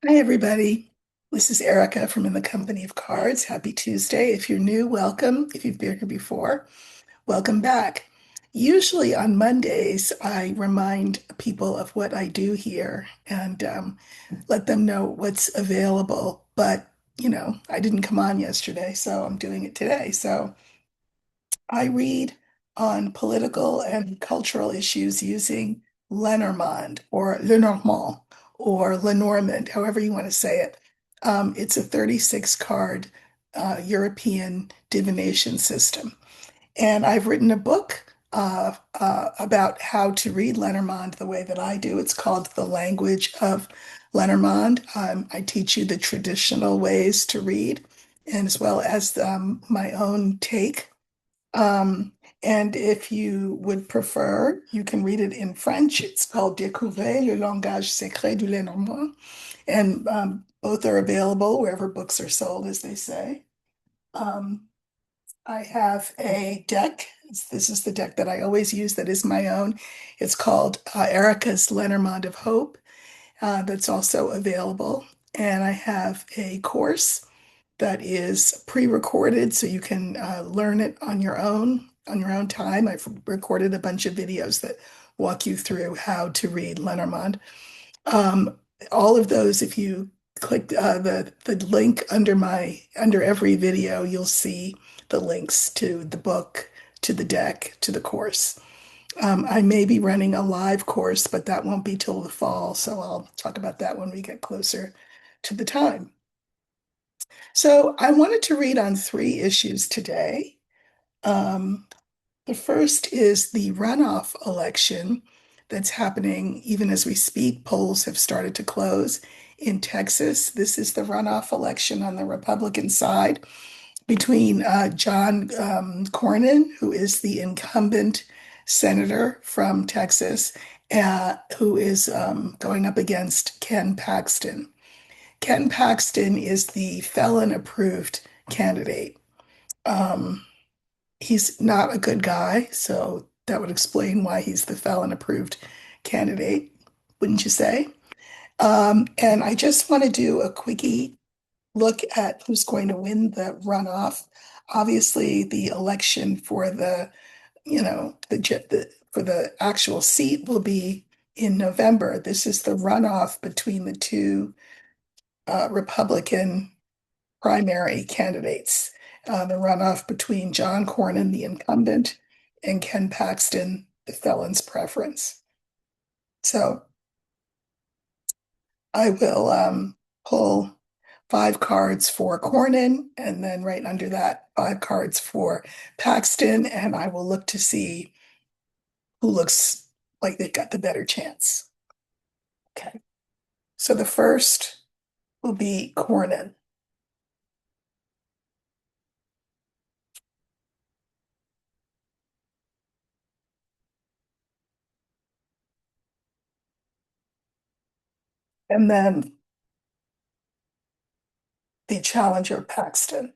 Hi, everybody. This is Erica from In the Company of Cards. Happy Tuesday. If you're new, welcome. If you've been here before, welcome back. Usually on Mondays, I remind people of what I do here and let them know what's available. But, I didn't come on yesterday, so I'm doing it today. So I read on political and cultural issues using Lenormand or Lenormand or Lenormand, however you want to say it. It's a 36 card European divination system. And I've written a book about how to read Lenormand the way that I do. It's called The Language of Lenormand. I teach you the traditional ways to read, and as well as my own take. um, and if you would prefer, you can read it in French. It's called Découvrez le langage secret du Lenormand. And both are available wherever books are sold, as they say. Um, I have a deck. This is the deck that I always use that is my own. It's called Erica's Lenormand of Hope. That's also available. And I have a course that is pre-recorded so you can learn it on your own time. I've recorded a bunch of videos that walk you through how to read Lenormand. Um, all of those, if you click the link under every video, you'll see the links to the book, to the deck, to the course. I may be running a live course, but that won't be till the fall, so I'll talk about that when we get closer to the time. So I wanted to read on three issues today. Um, the first is the runoff election that's happening even as we speak. Polls have started to close in Texas. This is the runoff election on the Republican side between John Cornyn, who is the incumbent senator from Texas, who is going up against Ken Paxton. Ken Paxton is the felon approved candidate. Um, he's not a good guy, so that would explain why he's the felon approved candidate, wouldn't you say? And I just want to do a quickie look at who's going to win the runoff. Obviously, the election for for the actual seat will be in November. This is the runoff between the two Republican primary candidates, the runoff between John Cornyn, the incumbent, and Ken Paxton, the felon's preference. So I will pull five cards for Cornyn, and then right under that, five cards for Paxton, and I will look to see who looks like they've got the better chance. Okay. So the first will be Cornyn, and then the challenger Paxton.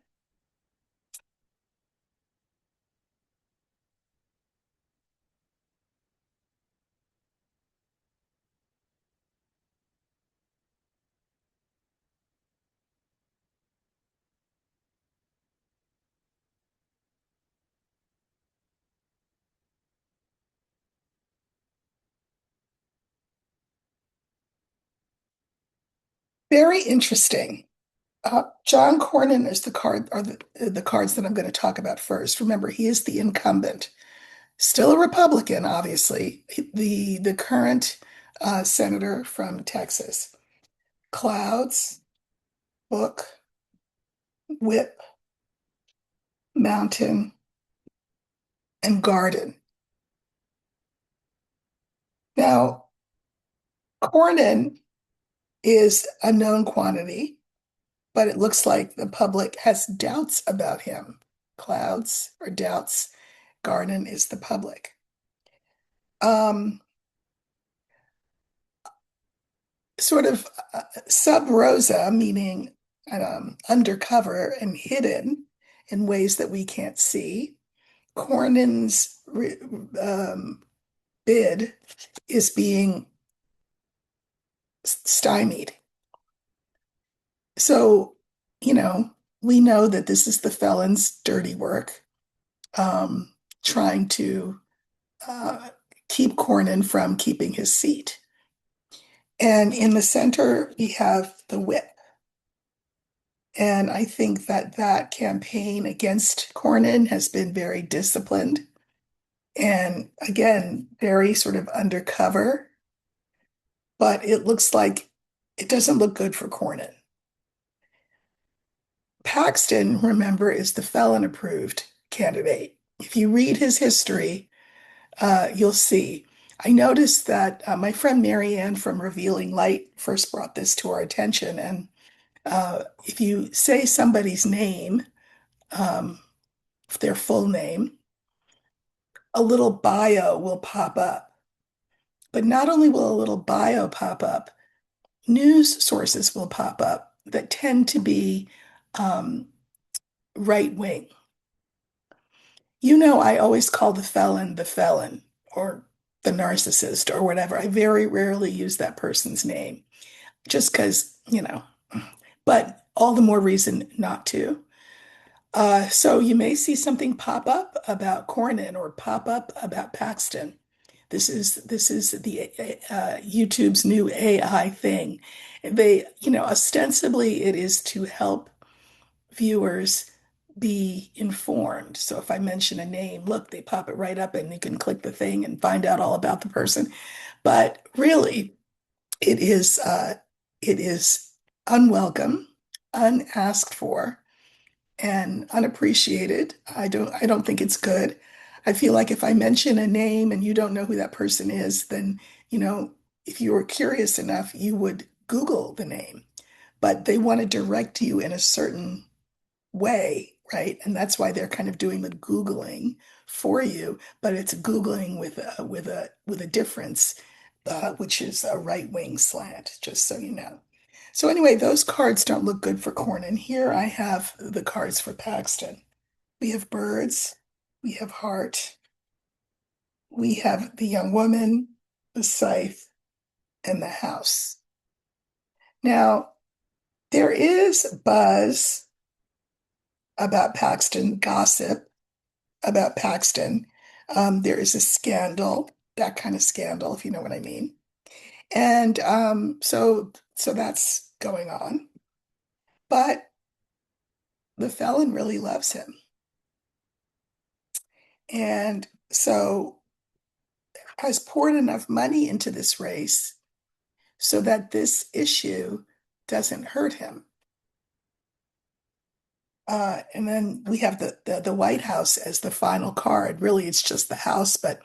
Very interesting. John Cornyn is the card, or the cards that I'm going to talk about first. Remember, he is the incumbent, still a Republican, obviously, the current senator from Texas. Clouds, book, whip, mountain, and garden. Now, Cornyn is a known quantity, but it looks like the public has doubts about him. Clouds or doubts. Garden is the public. Um, Sort of sub rosa, meaning undercover and hidden in ways that we can't see. Cornyn's bid is being stymied. So, you know, we know that this is the felon's dirty work, um, trying to uh, keep Cornyn from keeping his seat. And in the center, we have the whip. And I think that that campaign against Cornyn has been very disciplined and, again, very sort of undercover. But it looks like it doesn't look good for Cornyn. Paxton, remember, is the felon approved candidate. If you read his history, you'll see. I noticed that my friend Marianne from Revealing Light first brought this to our attention. And if you say somebody's name, um, their full name, a little bio will pop up. But not only will a little bio pop up, news sources will pop up that tend to be um, right wing. You know, I always call the felon or the narcissist or whatever. I very rarely use that person's name just because, but all the more reason not to. So you may see something pop up about Cornyn or pop up about Paxton. This is the YouTube's new AI thing. They, ostensibly it is to help viewers be informed. So if I mention a name, look, they pop it right up and you can click the thing and find out all about the person. But really, it is unwelcome, unasked for, and unappreciated. I don't think it's good. I feel like if I mention a name and you don't know who that person is, then, if you were curious enough, you would Google the name. But they want to direct you in a certain way, right? And that's why they're kind of doing the Googling for you, but it's Googling with a difference, which is a right wing slant, just so you know. So anyway, those cards don't look good for Corn. And here I have the cards for Paxton. We have birds, we have heart, we have the young woman, the scythe, and the house. Now, there is buzz about Paxton, gossip about Paxton. There is a scandal, that kind of scandal, if you know what I mean. And so that's going on. But the felon really loves him. And so has poured enough money into this race so that this issue doesn't hurt him. And then we have the White House as the final card. Really, it's just the House, but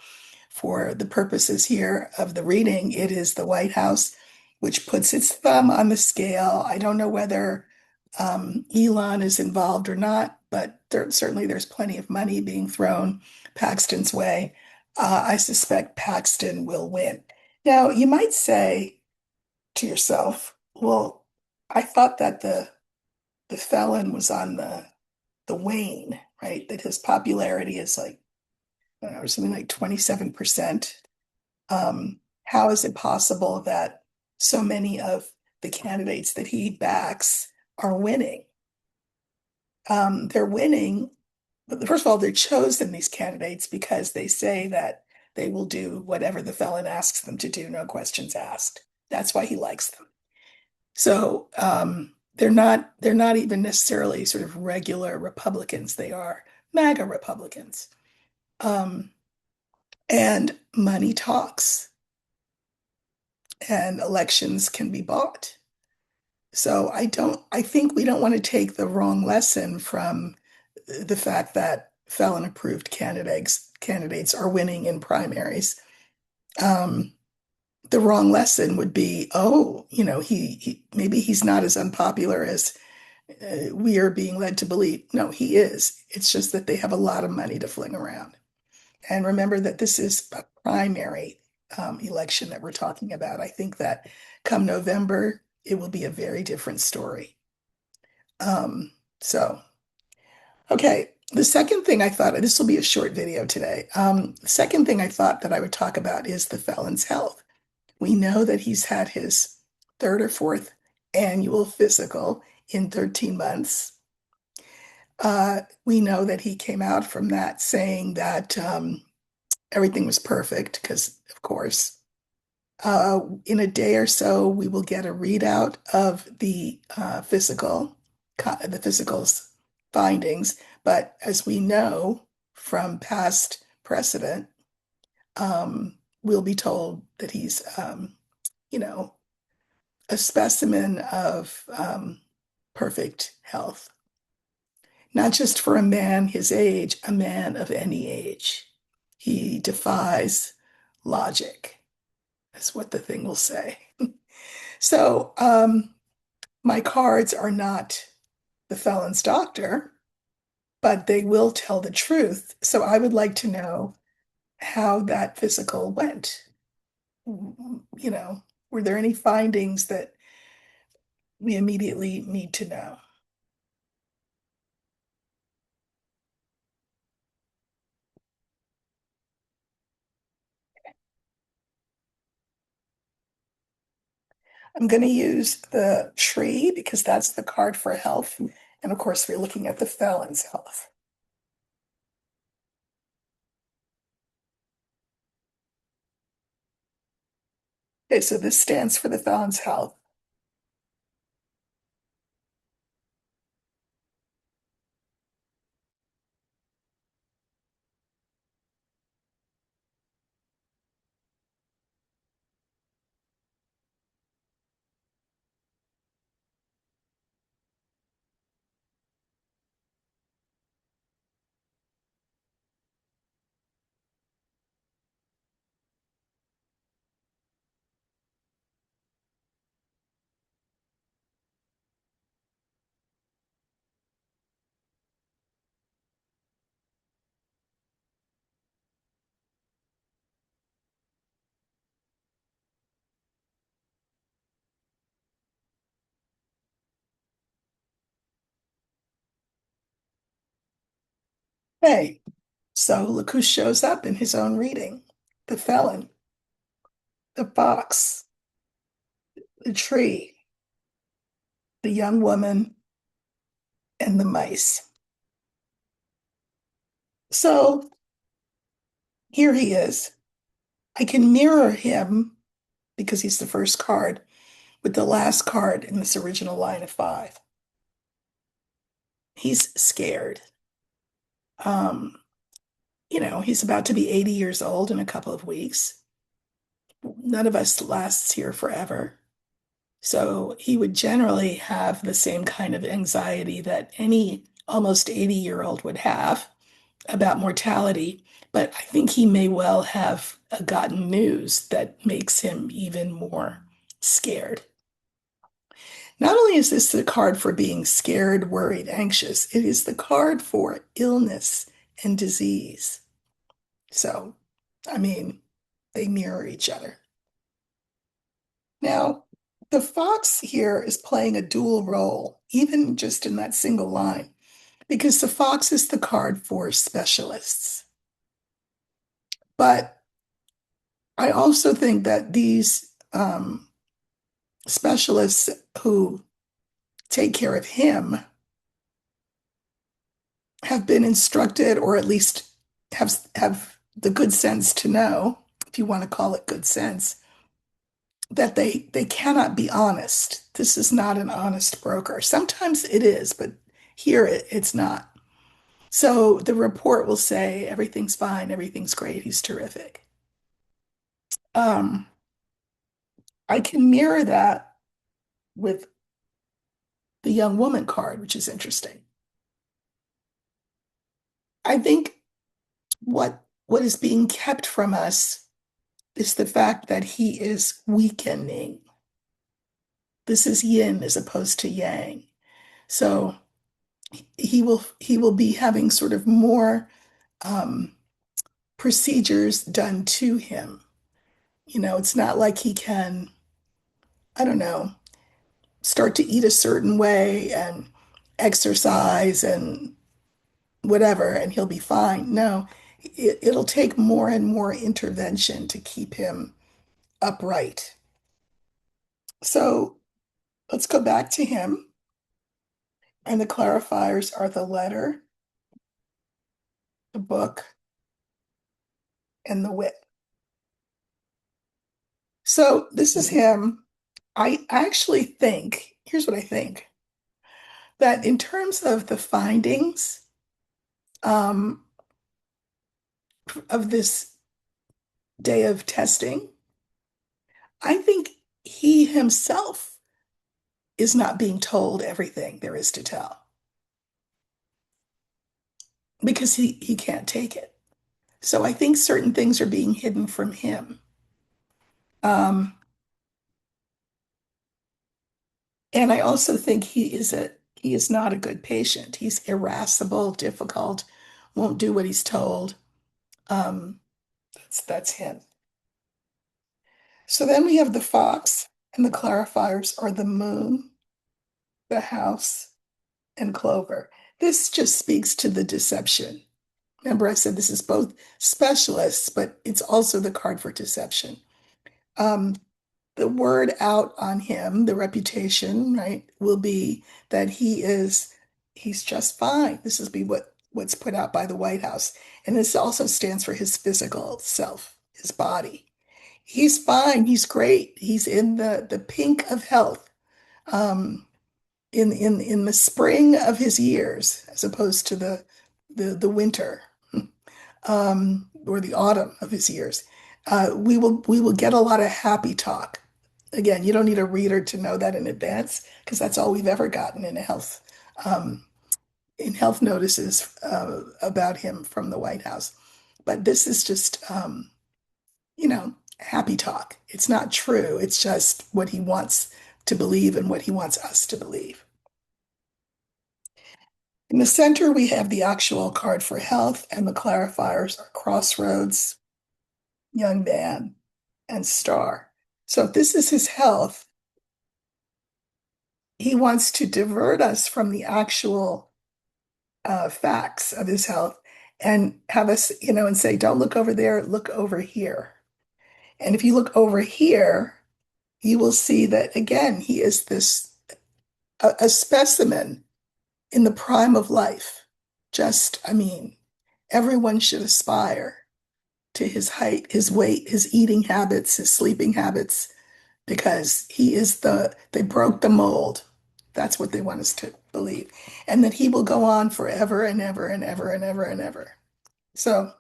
for the purposes here of the reading, it is the White House, which puts its thumb on the scale. I don't know whether Elon is involved or not, but certainly there's plenty of money being thrown Paxton's way. I suspect Paxton will win. Now, you might say to yourself, well, I thought that the felon was on the wane, right? That his popularity is like, I don't know, something like 27%. How is it possible that so many of the candidates that he backs are winning? They're winning, but first of all, they're chosen, these candidates, because they say that they will do whatever the felon asks them to do, no questions asked. That's why he likes them. So they're not even necessarily sort of regular Republicans. They are MAGA Republicans. Um, and money talks, and elections can be bought. So I think we don't want to take the wrong lesson from the fact that felon approved candidates are winning in primaries. Um, the wrong lesson would be, oh, he maybe he's not as unpopular as we are being led to believe. No, he is. It's just that they have a lot of money to fling around. And remember that this is a primary election that we're talking about. I think that come November, it will be a very different story. Um, so, okay. The second thing I thought, this will be a short video today. The second thing I thought that I would talk about is the felon's health. We know that he's had his third or fourth annual physical in 13 months. We know that he came out from that saying that everything was perfect because, of course, in a day or so, we will get a readout of the physical's findings. But as we know from past precedent, we'll be told that he's, you know, a specimen of perfect health. Not just for a man his age, a man of any age. He defies logic, is what the thing will say. So, my cards are not the felon's doctor, but they will tell the truth. So, I would like to know how that physical went. You know, were there any findings that we immediately need to know? I'm going to use the tree because that's the card for health. And of course, we're looking at the felon's health. Okay, so this stands for the felon's health. Hey, so look who shows up in his own reading. The felon, the fox, the tree, the young woman, and the mice. So here he is. I can mirror him because he's the first card with the last card in this original line of five. He's scared. Um, he's about to be 80 years old in a couple of weeks. None of us lasts here forever. So he would generally have the same kind of anxiety that any almost 80-year-old would have about mortality. But I think he may well have gotten news that makes him even more scared. Not only is this the card for being scared, worried, anxious, it is the card for illness and disease. So, I mean, they mirror each other. Now, the fox here is playing a dual role, even just in that single line, because the fox is the card for specialists. But I also think that these specialists who take care of him have been instructed, or at least have the good sense to know, if you want to call it good sense, that they cannot be honest. This is not an honest broker. Sometimes it is, but here it's not. So the report will say everything's fine, everything's great, he's terrific. Um, I can mirror that with the young woman card, which is interesting. I think what is being kept from us is the fact that he is weakening. This is yin as opposed to yang. So he will be having sort of more um, procedures done to him. It's not like he can, I don't know, start to eat a certain way and exercise and whatever, and he'll be fine. No, it'll take more and more intervention to keep him upright. So let's go back to him. And the clarifiers are the letter, the book, and the wit. So this is him. I actually think, here's what I think, that in terms of the findings um, of this day of testing, I think he himself is not being told everything there is to tell because he can't take it. So I think certain things are being hidden from him. Um, and I also think he is not a good patient. He's irascible, difficult, won't do what he's told. Um, that's him. So then we have the fox, and the clarifiers are the moon, the house, and clover. This just speaks to the deception. Remember, I said this is both specialists, but it's also the card for deception. Um, the word out on him, the reputation, right, will be that he's just fine. This is be what's put out by the White House. And this also stands for his physical self, his body. He's fine, he's great. He's in the pink of health. Um, in the spring of his years, as opposed to the winter or the autumn of his years. We will get a lot of happy talk. Again, you don't need a reader to know that in advance because that's all we've ever gotten um, in health notices about him from the White House. But this is just happy talk. It's not true. It's just what he wants to believe and what he wants us to believe. In the center, we have the actual card for health, and the clarifiers are crossroads, young man, and star. So if this is his health, he wants to divert us from the actual facts of his health and have us, and say, don't look over there, look over here. And if you look over here, you will see that again, he is a specimen in the prime of life. Just, I mean, everyone should aspire to his height, his weight, his eating habits, his sleeping habits, because they broke the mold. That's what they want us to believe. And that he will go on forever and ever and ever and ever and ever. So,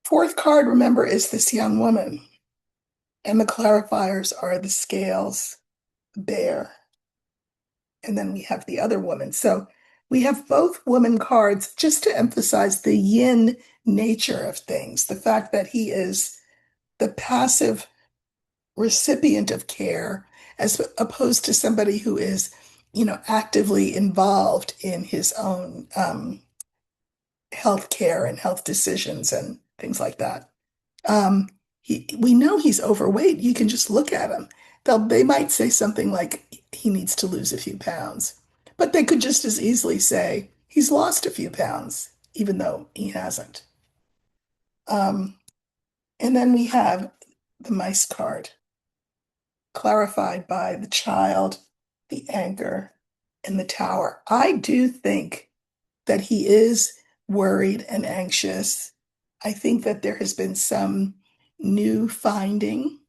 fourth card, remember, is this young woman. And the clarifiers are the scales, the bear, and then we have the other woman. So we have both woman cards just to emphasize the yin nature of things, the fact that he is the passive recipient of care as opposed to somebody who is, actively involved in his own health care and health decisions and things like that. Um, we know he's overweight. You can just look at him. They might say something like he needs to lose a few pounds, but they could just as easily say he's lost a few pounds, even though he hasn't. Um, and then we have the mice card, clarified by the child, the anger, and the tower. I do think that he is worried and anxious. I think that there has been some new finding,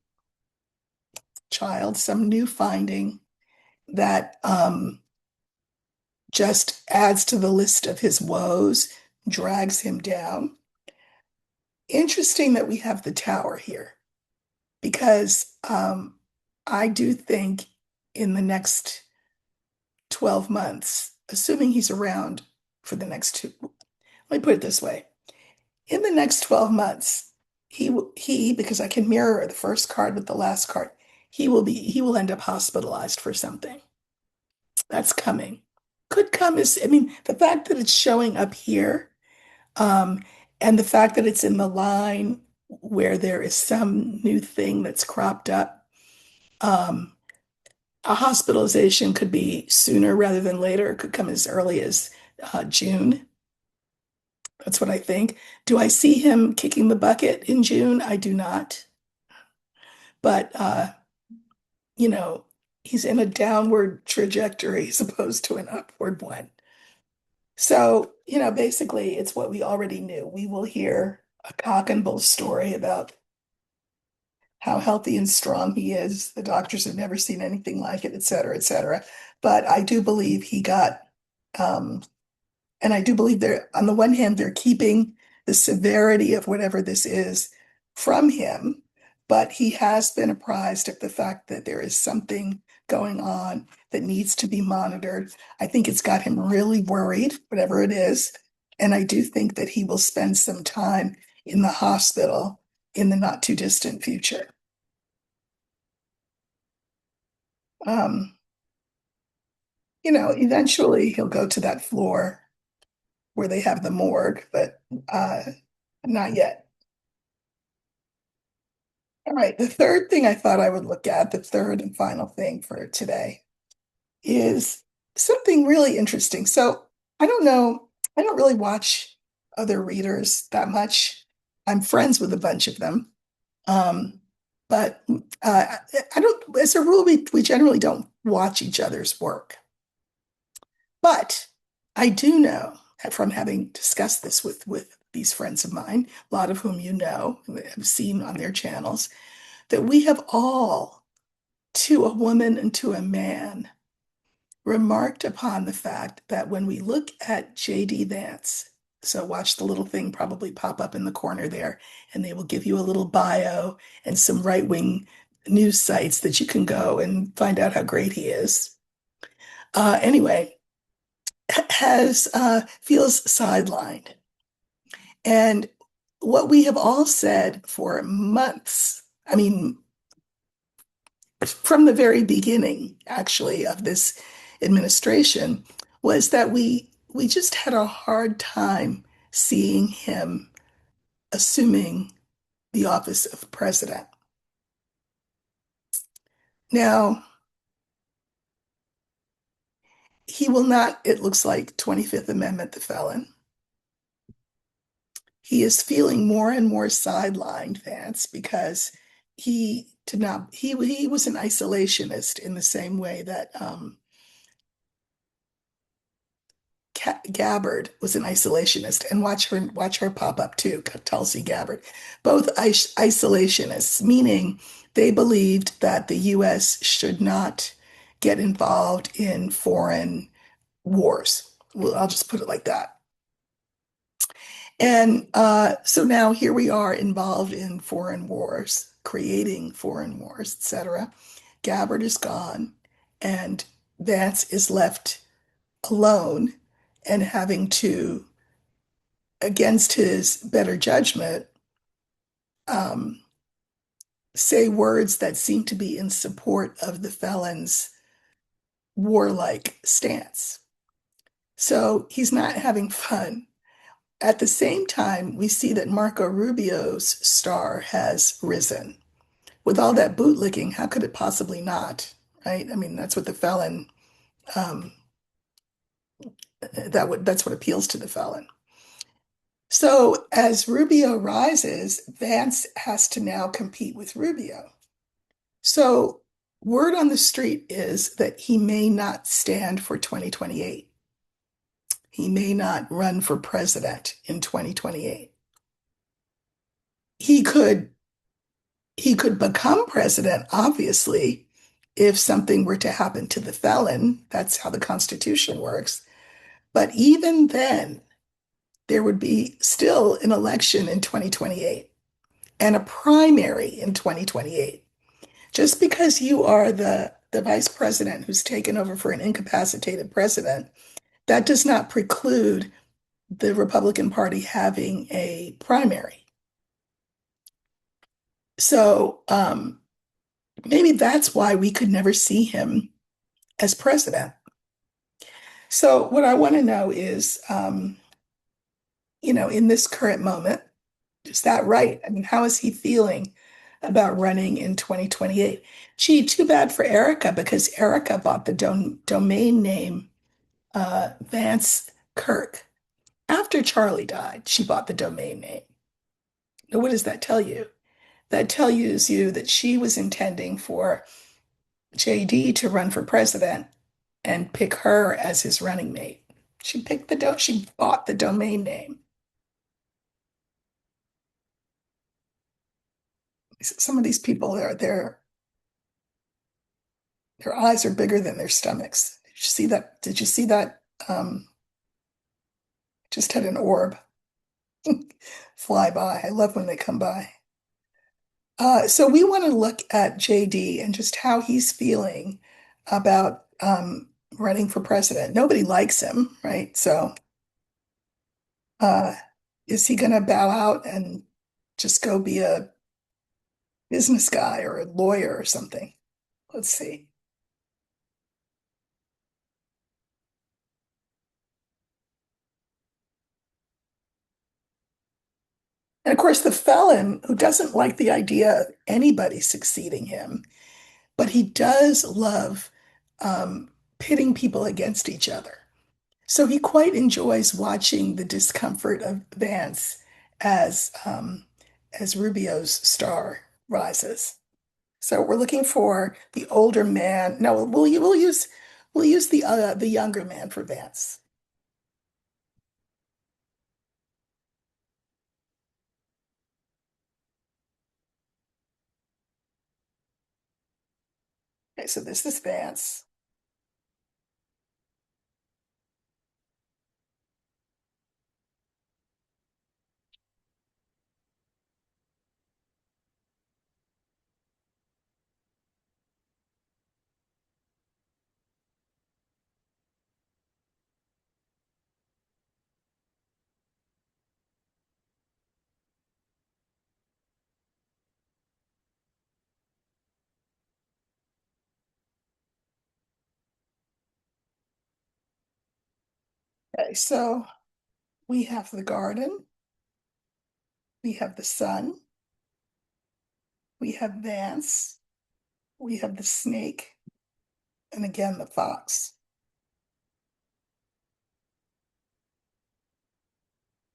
some new finding that just adds to the list of his woes, drags him down. Interesting that we have the tower here because I do think in the next 12 months, assuming he's around for the next two, let me put it this way. In the next 12 months, because I can mirror the first card with the last card, he will end up hospitalized for something. That's coming. Could come as, I mean, the fact that it's showing up here, um, and the fact that it's in the line where there is some new thing that's cropped up, um, a hospitalization could be sooner rather than later. It could come as early as June. That's what I think. Do I see him kicking the bucket in June? I do not. But you know, he's in a downward trajectory as opposed to an upward one. So, basically, it's what we already knew. We will hear a cock and bull story about how healthy and strong he is. The doctors have never seen anything like it, et cetera, et cetera. But I do believe he got, um, and I do believe they're, on the one hand, they're keeping the severity of whatever this is from him, but he has been apprised of the fact that there is something going on that needs to be monitored. I think it's got him really worried, whatever it is. And I do think that he will spend some time in the hospital in the not too distant future. Um, eventually he'll go to that floor where they have the morgue, but uh, not yet. All right, the third thing I thought I would look at, the third and final thing for today, is something really interesting. So I don't know, I don't really watch other readers that much. I'm friends with a bunch of them. Um, but I don't, as a rule, we generally don't watch each other's work. But I do know from having discussed this with these friends of mine, a lot of whom you know, have seen on their channels, that we have all, to a woman and to a man, remarked upon the fact that when we look at J.D. Vance, so watch the little thing probably pop up in the corner there, and they will give you a little bio and some right-wing news sites that you can go and find out how great he is. Anyway, has feels sidelined. And what we have all said for months, I mean, from the very beginning, actually, of this administration, was that we just had a hard time seeing him assuming the office of president. Now, he will not, it looks like, 25th Amendment the felon. He is feeling more and more sidelined, Vance, because he was an isolationist in the same way that Gabbard was an isolationist, and watch her pop up too, Tulsi Gabbard, both isolationists, meaning they believed that the U.S. should not get involved in foreign wars. Well, I'll just put it like that. And so now here we are involved in foreign wars, creating foreign wars, etc. Gabbard is gone, and Vance is left alone and having to, against his better judgment, um, say words that seem to be in support of the felon's warlike stance. So he's not having fun. At the same time, we see that Marco Rubio's star has risen. With all that bootlicking, how could it possibly not? Right? I mean, that's what the felon, um, that's what appeals to the felon. So as Rubio rises, Vance has to now compete with Rubio. So word on the street is that he may not stand for 2028. He may not run for president in 2028. He could he could become president, obviously, if something were to happen to the felon. That's how the Constitution works. But even then, there would be still an election in 2028 and a primary in 2028. Just because you are the vice president who's taken over for an incapacitated president, that does not preclude the Republican Party having a primary. So maybe that's why we could never see him as president. So what I want to know is, in this current moment, is that right? I mean, how is he feeling about running in 2028? Gee, too bad for Erica because Erica bought the domain name Vance Kirk. After Charlie died, she bought the domain name. Now, what does that tell you? That tells you that she was intending for JD to run for president and pick her as his running mate. She bought the domain name. Some of these people are their eyes are bigger than their stomachs. Did you see that? Did you see that? Just had an orb fly by. I love when they come by. So we want to look at JD and just how he's feeling about running for president. Nobody likes him, right? So uh, is he going to bow out and just go be a business guy or a lawyer or something? Let's see. And of course, the felon who doesn't like the idea of anybody succeeding him, but he does love um, pitting people against each other. So he quite enjoys watching the discomfort of Vance as as Rubio's star rises. So we're looking for the older man. No, we'll use the younger man for Vance. Okay, so this is Vance. Okay, so we have the garden, we have the sun, we have Vance, we have the snake, and again the fox.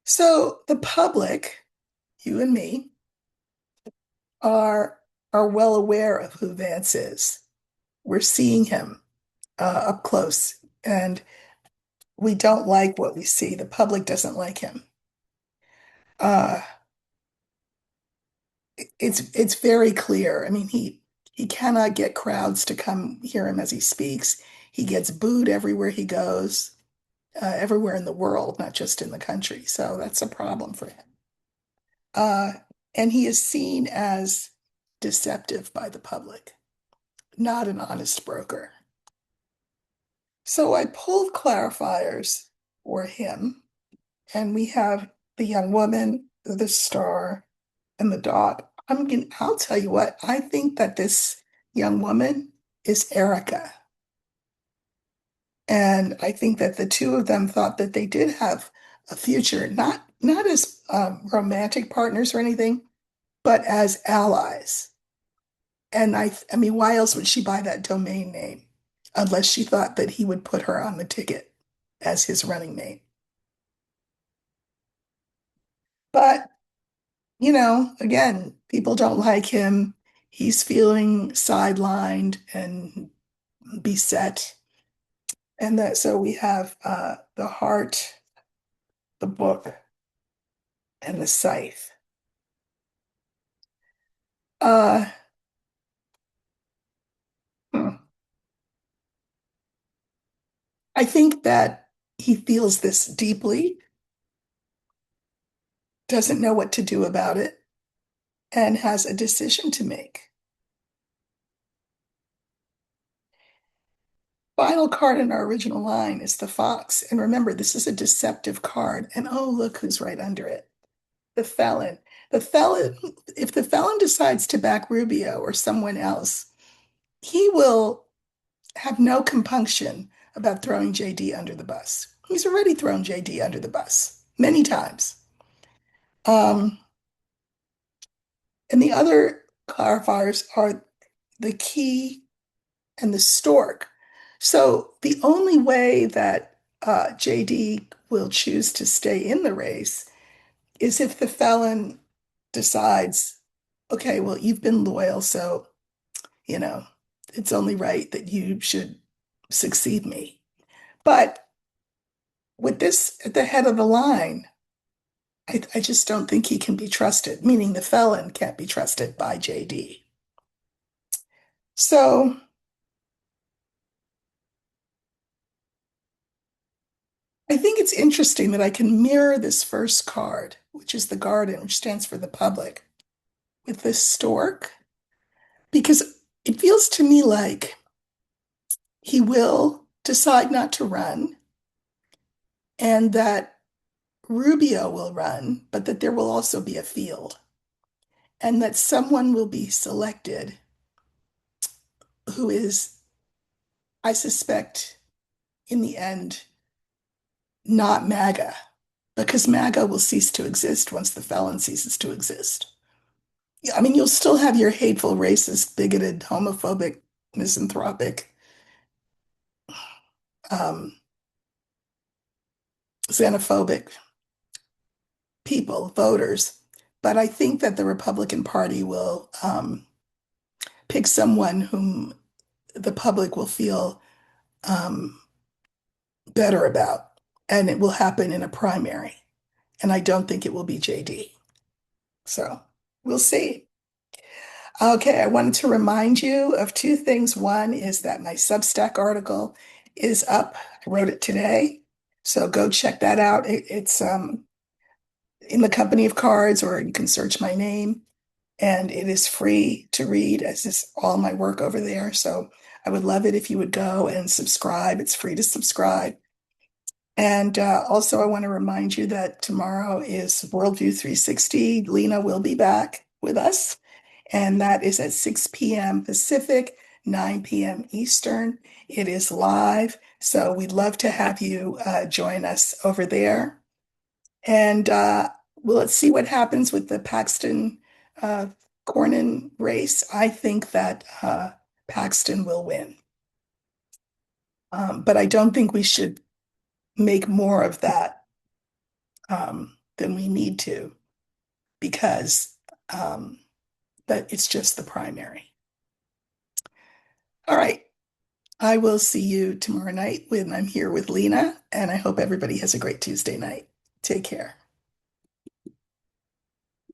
So the public, you and me, are are well aware of who Vance is. We're seeing him up close, and we don't like what we see. The public doesn't like him. Uh, it's very clear. I mean, he cannot get crowds to come hear him as he speaks. He gets booed everywhere he goes, everywhere in the world, not just in the country. So that's a problem for him. Uh, and he is seen as deceptive by the public, not an honest broker. So I pulled clarifiers for him, and we have the young woman, the star, and the dot. I'll tell you what, I think that this young woman is Erica. And I think that the two of them thought that they did have a future, not as romantic partners or anything, but as allies. And I mean, why else would she buy that domain name unless she thought that he would put her on the ticket as his running mate? But, again, people don't like him. He's feeling sidelined and beset. And that so we have the heart, the book, and the scythe. Uh, hmm. I think that he feels this deeply, doesn't know what to do about it, and has a decision to make. Final card in our original line is the fox. And remember, this is a deceptive card. And oh, look who's right under it. The felon. The felon, if the felon decides to back Rubio or someone else, he will have no compunction about throwing JD under the bus. He's already thrown JD under the bus many times. Um, and the other clarifiers are the key and the stork. So the only way that JD will choose to stay in the race is if the felon decides, okay, well, you've been loyal, so, you know, it's only right that you should succeed me. But with this at the head of the line, I just don't think he can be trusted, meaning the felon can't be trusted by JD. So I think it's interesting that I can mirror this first card, which is the garden, which stands for the public, with this stork, because it feels to me like he will decide not to run and that Rubio will run, but that there will also be a field and that someone will be selected who is, I suspect, in the end, not MAGA, because MAGA will cease to exist once the felon ceases to exist. Yeah, I mean, you'll still have your hateful, racist, bigoted, homophobic, misanthropic, um, xenophobic people, voters. But I think that the Republican Party will pick someone whom the public will feel um, better about, and it will happen in a primary. And I don't think it will be JD. So we'll see. Okay, I wanted to remind you of two things. One is that my Substack article is up. I wrote it today. So go check that out. It's in the company of cards, or you can search my name, and it is free to read, as is all my work over there. So I would love it if you would go and subscribe. It's free to subscribe. And also, I want to remind you that tomorrow is Worldview 360. Lena will be back with us, and that is at 6 p.m. Pacific, 9 p.m. Eastern. It is live, so we'd love to have you join us over there. And well, let's see what happens with the Paxton uh, Cornyn race. I think that Paxton will win, but I don't think we should make more of that than we need to, because um, that it's just the primary. All right. I will see you tomorrow night when I'm here with Lena, and I hope everybody has a great Tuesday night. Take care.